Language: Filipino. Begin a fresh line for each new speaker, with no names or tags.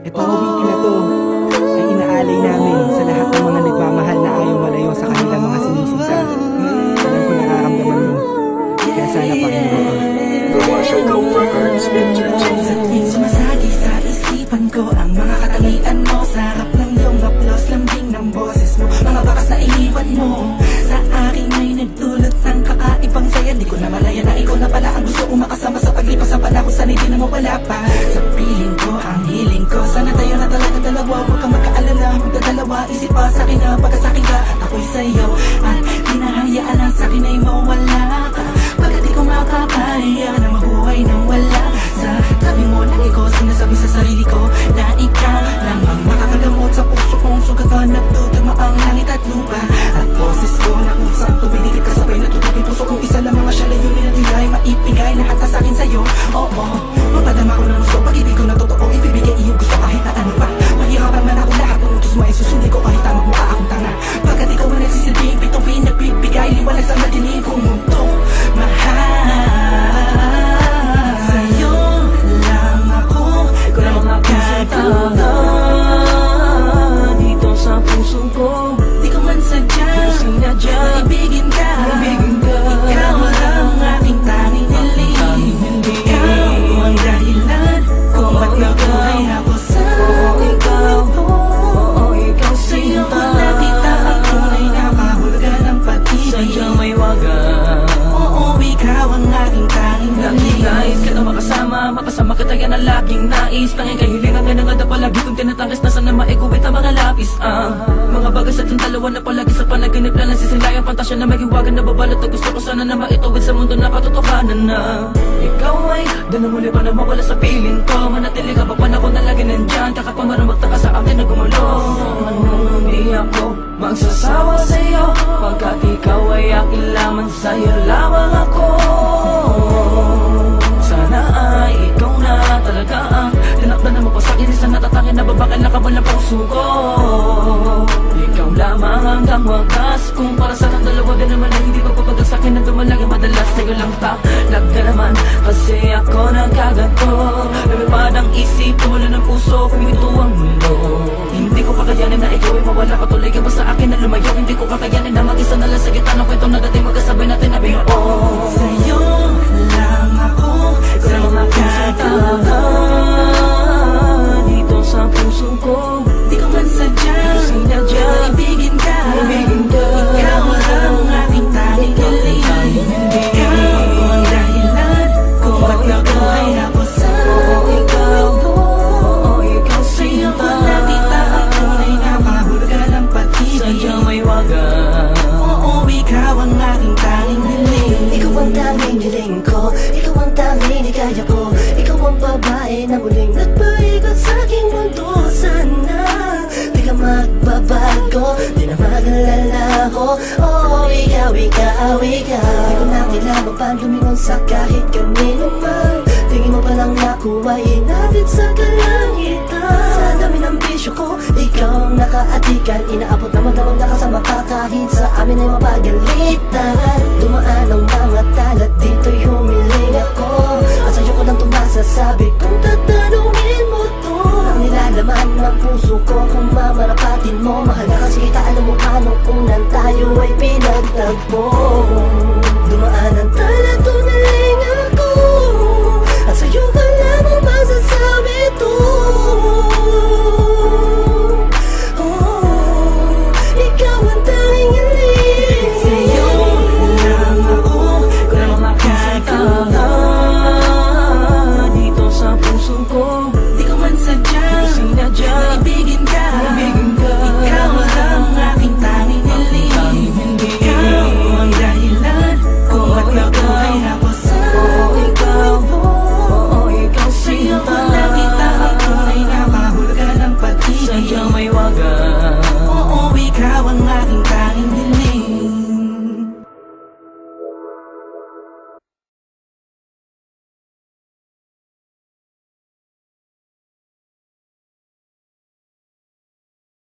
Itong awitin na to ay inaalay namin sa lahat ng mga nagmamahal na ayaw malayo sa kanilang mga sinisinta. Alam ko nararamdaman mo, kaya sana pakinggan mo.
Sa tuwing sumasagi sa isipan ko ang mga katangian mo, sarap ng iyong haplos, lambing ng boses mo, mga bakas na iniwan mo sa akin ay nagdulot ng kakaibang saya. Di ko na malaya na ikaw na pala ang gusto kong makasama sa paglipas ng panahon, sana'y di na mawala pa sa piling ko, ang hiling ko. Sana tayo na talaga dalawa, huwag kang magkaalala, magdadalawa, isip pa sa akin na pagkasakin ka at ako'y sa'yo, at di na hayaan na sa akin ay mawala ka. Pagkat di ko makakaya na mabuhay nang wala sa tabi mo, lagi ko sinasabi sa sarili ko na ikaw lang ang makakagamot sa puso kong sugatan. Nagtutuma ang langit at lupa at boses ko na kusang tumidikit kasabay na tutok yung puso kong isa lang mga siya layunin at hindi ay maipigay lahat na sa'kin sa'yo. Oo, mapadama ko ng gusto, pag-ibig ko na totoo, ibibigay iyong gusto kahit na ano pa. Mahirapan man ako, lahat ng utos mo ay susundin ko kahit na magmukha akong tanga. Pagkat ikaw ang nagsisilbing pitong pinagbibigay liwanag sa madilim kong mundo. Mahal sa'yo lang ako, ikaw lang ang makakatawa dito sa puso ko. Di ko man sadya, maibigin ka, ikaw lang ang aking tanging hiling. Ikaw ang dahilan kung ba't nabuhay ako sa ikaw. Sa'yo ko nakita ang tunay na kahulugan ng pag-ibig.
Sadyang may wagan,
Oo, ikaw ang aking tanging
laging nais kita makasama kita yan ang laging nais. Tanging kahilingan nga na nga palagi kong tinatangis na sana maiguwit ang mga lapis. Mga bagay sa ating dalawa na palagi sa panaginip na nasisilayang pantasya na maghiwagan na babalot na gusto ko sana na maituwid sa mundo na katotohanan na ikaw ay doon muli pa na mawala sa piling ko. Manatili ka pa panahon na lagi nandyan, kakapamarang magtaka sa akin na gumulong. Hindi ako magsasawa sa'yo pagkat ikaw ay akin lamang, sa'yo lamang ako. Sana ay ikaw na talaga ang tinakdan na mapasakit sa natatangin na babakal na kabal ng puso ko. Ikaw lamang hanggang wagas, kung para sa ating dalawa din naman ay hindi pagpapagal sa akin na dumalagi madalas. Sa'yo lang talag ka naman kasi ako nagkaganto. Lumipad ang isip, tumula ng puso, kumito ang mundo. Hindi ko kakayanin na ikaw ay mawala ka, tuloy ka ba sa akin na lumayo. Hindi ko kakayanin na mag-isa na lang sa gitna ng kwento na dati magkasabay natin na binuo.
Sa'yo lang ako,
ikaw lang ang makakatawa dito sa puso ko.
di ko man sadya, maibigin ka, ikaw lang ang aking tanging hiling. Ikaw ang dahilan kung ba't nabuhay ako sa ikaw. Sa'yo ko nakita ang tunay na kahulugan ng pag-ibig.
Sadyang may wagan,
Oo, ikaw ang aking tanging hiling.
Ikaw ang tanging hiling ko, ikaw ang tanging hikaya ko. Ikaw ang babae na muling nagpaikot sa aking mundo. Sana di ka magbabago, di na mag-alala ko. Oh, ikaw, ikaw, ikaw. Di ko na kailangan pa lumingon sa kahit kanino man. Tingin mo pa lang ako ay inabit sa kalangitan. Sa dami ng bisyo ko, ikaw ang nakaatikan. Inaabot na magdamag na kasama ka kahit sa amin ay mapagalitan. Dumaan ang mga talat, dito'y humiling ako. At sa'yo ko lang tumasasabi kung tatanungin mo to. Ang nilalaman ng puso ko kung mamarapatin mo. Mahal ka kasi kita, alam mo paano kung nan tayo ay pinagtagpo.